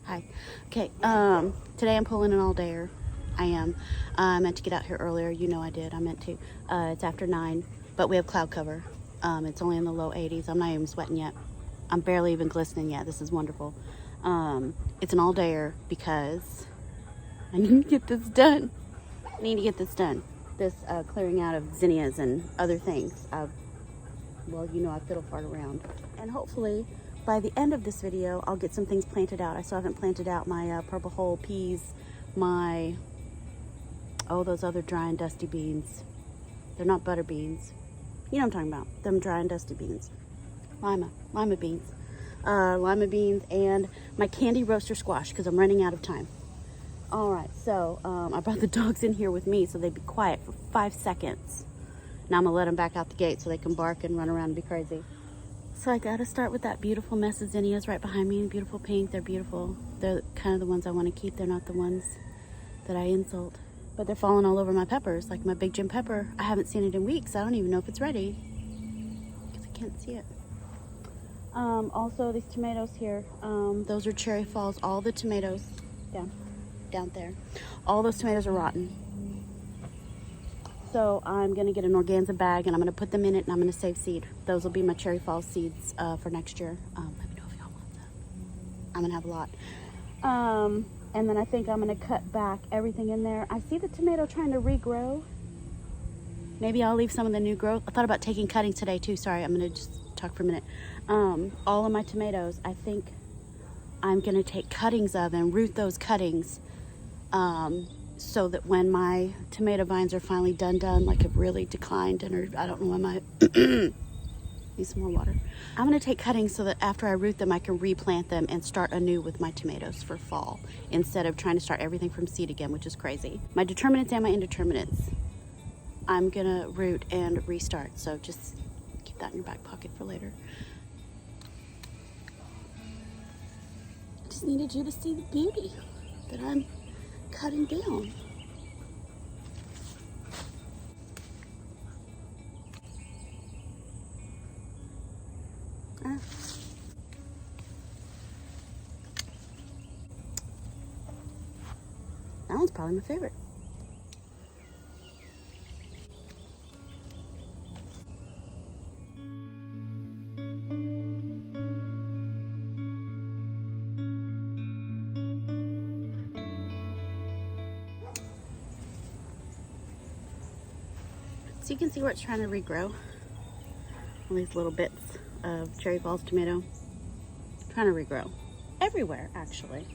Hi. Okay, today I'm pulling an all-dayer. I am. I meant to get out here earlier. You know I did. I meant to. It's after 9, but we have cloud cover. It's only in the low 80s. I'm not even sweating yet. I'm barely even glistening yet. This is wonderful. It's an all-dayer because I need to get this done. I need to get this done. This clearing out of zinnias and other things. Well, you know I fiddle fart around. And hopefully by the end of this video, I'll get some things planted out. I still haven't planted out my purple hull peas, those other dry and dusty beans. They're not butter beans. You know what I'm talking about. Them dry and dusty beans. Lima beans. Lima beans and my candy roaster squash because I'm running out of time. All right, so I brought the dogs in here with me so they'd be quiet for 5 seconds. Now I'm gonna let them back out the gate so they can bark and run around and be crazy. So I gotta start with that beautiful mess of zinnias right behind me, beautiful pink. They're beautiful. They're kind of the ones I want to keep. They're not the ones that I insult. But they're falling all over my peppers, like my Big Jim pepper. I haven't seen it in weeks. I don't even know if it's ready because I can't see it. Also these tomatoes here, those are Cherry Falls. All the tomatoes down there, all those tomatoes are rotten. So I'm gonna get an organza bag and I'm gonna put them in it and I'm gonna save seed. Those will be my Cherry Falls seeds for next year. Let me know if y'all want them. I'm gonna have a lot. And then I think I'm gonna cut back everything in there. I see the tomato trying to regrow. Maybe I'll leave some of the new growth. I thought about taking cuttings today too. Sorry, I'm gonna just talk for a minute. All of my tomatoes, I think I'm gonna take cuttings of and root those cuttings so that when my tomato vines are finally done, like have really declined and I don't know when my need some more water. I'm gonna take cuttings so that after I root them, I can replant them and start anew with my tomatoes for fall instead of trying to start everything from seed again, which is crazy. My determinants and my indeterminants, I'm gonna root and restart. So just keep that in your back pocket for later. I just needed you to see the beauty that I'm cutting down. That one's probably my favorite. So you can see where it's trying to regrow. All these little bits of Cherry Falls tomato trying to regrow everywhere, actually,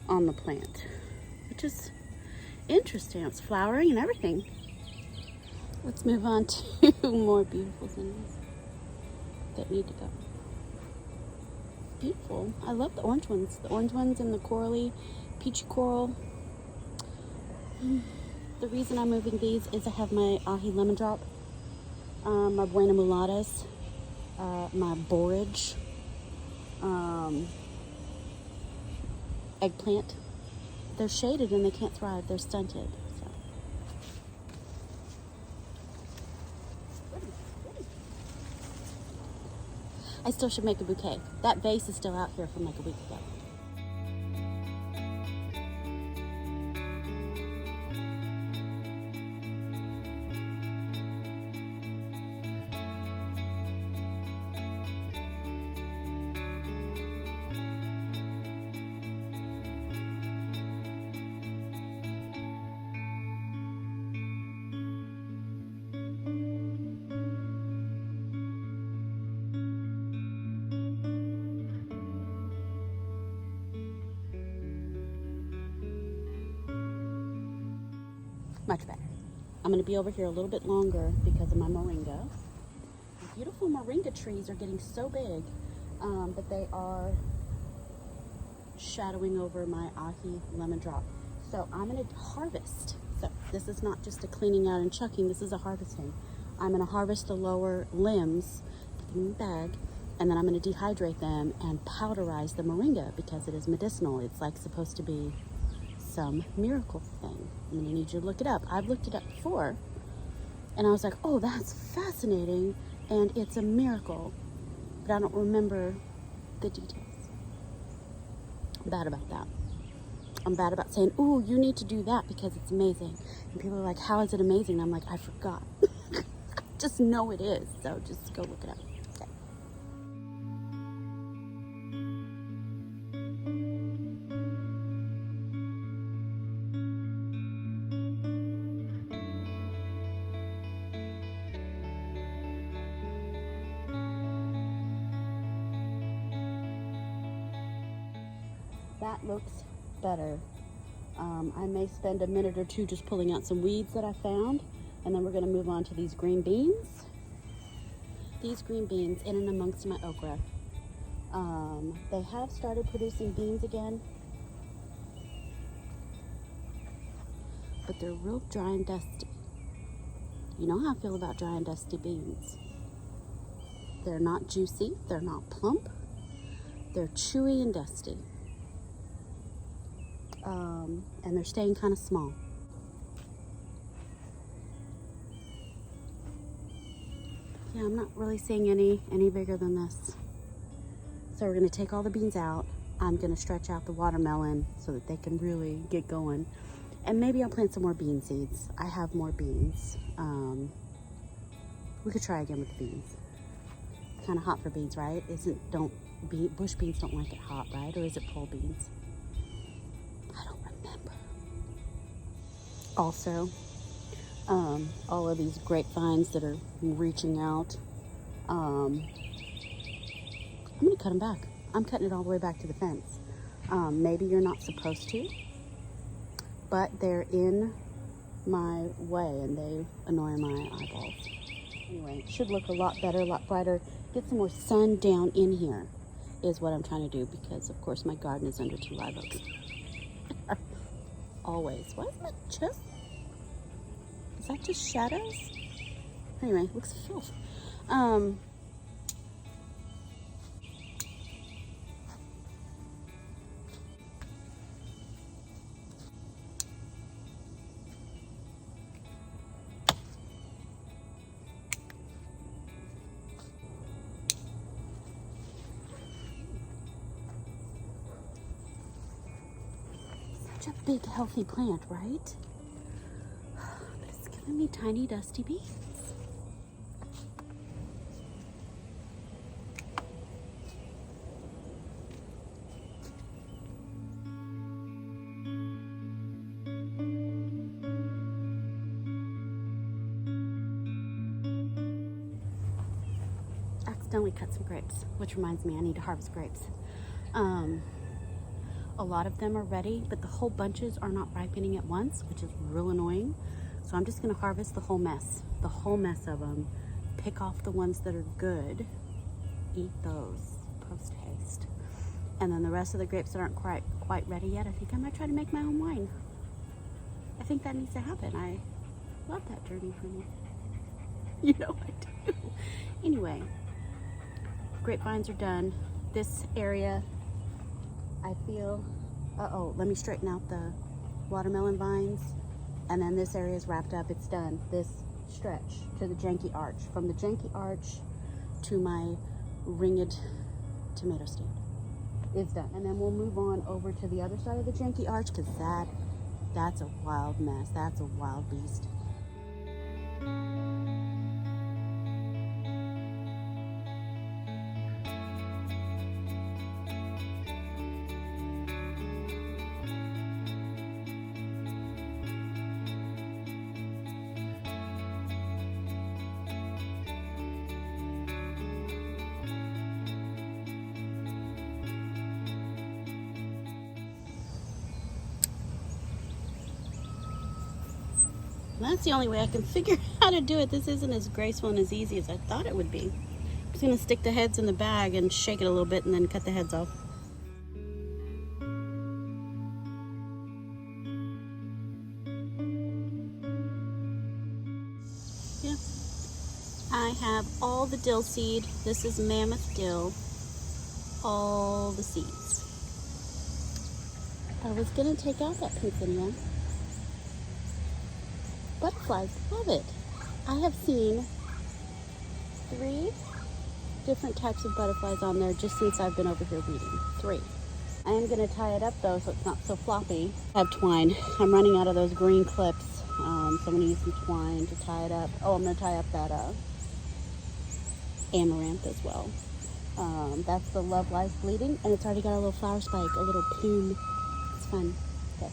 on the plant, which is interesting. It's flowering and everything. Let's move on to more beautiful things that need to go. Beautiful. I love the orange ones. The orange ones and the corally, peachy coral. The reason I'm moving these is I have my ahi lemon drop, my buena mulatas, my borage, eggplant. They're shaded and they can't thrive. They're stunted. So. I still should make a bouquet. That vase is still out here from like a week ago. Much better. I'm going to be over here a little bit longer because of my moringa. The beautiful moringa trees are getting so big that they are shadowing over my ahi lemon drop. So I'm going to harvest. So this is not just a cleaning out and chucking, this is a harvesting. I'm going to harvest the lower limbs, put them in the bag, and then I'm going to dehydrate them and powderize the moringa because it is medicinal. It's like supposed to be some miracle thing. I'm gonna need you to look it up. I've looked it up before and I was like, oh, that's fascinating and it's a miracle, but I don't remember the details. I'm bad about that. I'm bad about saying, ooh, you need to do that because it's amazing. And people are like, how is it amazing? And I'm like, I forgot. Just know it is. So just go look it up. Okay. That looks better. I may spend a minute or two just pulling out some weeds that I found, and then we're going to move on to these green beans. These green beans in and amongst my okra. They have started producing beans again, but they're real dry and dusty. You know how I feel about dry and dusty beans. They're not juicy, they're not plump, they're chewy and dusty. And they're staying kind of small. Yeah, I'm not really seeing any bigger than this. So we're going to take all the beans out. I'm going to stretch out the watermelon so that they can really get going. And maybe I'll plant some more bean seeds. I have more beans. We could try again with the beans. Kind of hot for beans, right? Bush beans don't like it hot, right? Or is it pole beans? I don't remember. Also, all of these grapevines that are reaching out, I'm gonna cut them back. I'm cutting it all the way back to the fence. Maybe you're not supposed to, but they're in my way and they annoy my eyeballs. Anyway, it should look a lot better, a lot brighter. Get some more sun down in here is what I'm trying to do, because of course my garden is under 2 live oaks. Always. Why is my chest? Is that just shadows? Anyway, looks filth. Such a big, healthy plant, right? But it's giving me tiny, dusty beans. Accidentally cut some grapes, which reminds me I need to harvest grapes. A lot of them are ready, but the whole bunches are not ripening at once, which is real annoying. So I'm just going to harvest the whole mess of them, pick off the ones that are good, eat those post haste, and then the rest of the grapes that aren't quite ready yet, I think I might try to make my own wine. I think that needs to happen. I love that journey for me. You know I do. Anyway, grapevines are done. This area, I feel, let me straighten out the watermelon vines, and then this area is wrapped up. It's done. This stretch to the janky arch, from the janky arch to my ringed tomato stand is done. And then we'll move on over to the other side of the janky arch, because that's a wild mess. That's a wild beast. That's the only way I can figure how to do it. This isn't as graceful and as easy as I thought it would be. I'm just gonna stick the heads in the bag and shake it a little bit and then cut the heads off. Yeah, I have all the dill seed. This is mammoth dill. All the seeds. I was gonna take out that pink zinnia. Butterflies love it. I have seen 3 different types of butterflies on there just since I've been over here weeding. 3. I am gonna tie it up though so it's not so floppy. I have twine. I'm running out of those green clips. So I'm gonna use some twine to tie it up. Oh, I'm gonna tie up that amaranth as well. That's the Love Lies Bleeding, and it's already got a little flower spike, a little plume. It's fun. Okay.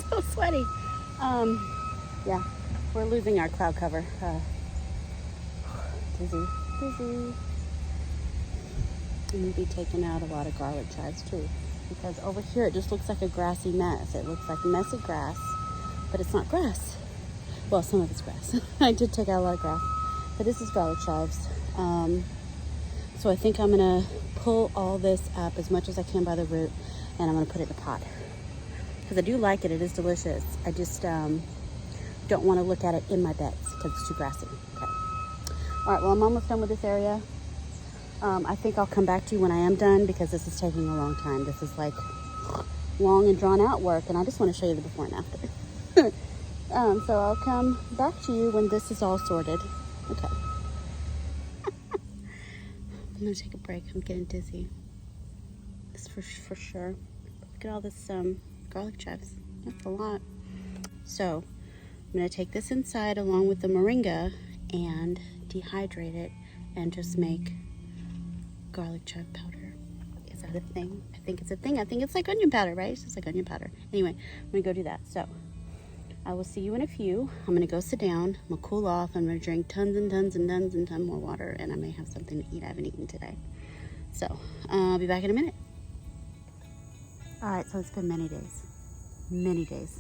So sweaty. Yeah, we're losing our cloud cover. Dizzy. I'm gonna be taking out a lot of garlic chives too, because over here it just looks like a grassy mess. It looks like messy grass, but it's not grass. Well, some of it's grass. I did take out a lot of grass, but this is garlic chives. So I think I'm gonna pull all this up as much as I can by the root, and I'm gonna put it in a pot. Because I do like it, it is delicious. I just don't want to look at it in my beds because it's too grassy. Okay. All right, well, I'm almost done with this area. I think I'll come back to you when I am done because this is taking a long time. This is like long and drawn out work, and I just want to show you the before and after. So I'll come back to you when this is all sorted. Okay. I'm gonna take a break. I'm getting dizzy. This for sure. Look at all this garlic chives. That's a lot. So I'm gonna take this inside along with the moringa and dehydrate it and just make garlic chive powder. Is that a thing? I think it's a thing. I think it's like onion powder, right? It's just like onion powder. Anyway, I'm gonna go do that. So I will see you in a few. I'm gonna go sit down. I'm gonna cool off. I'm gonna drink tons and tons and tons and tons more water, and I may have something to eat. I haven't eaten today. So I'll be back in a minute. All right, so it's been many days. Many days.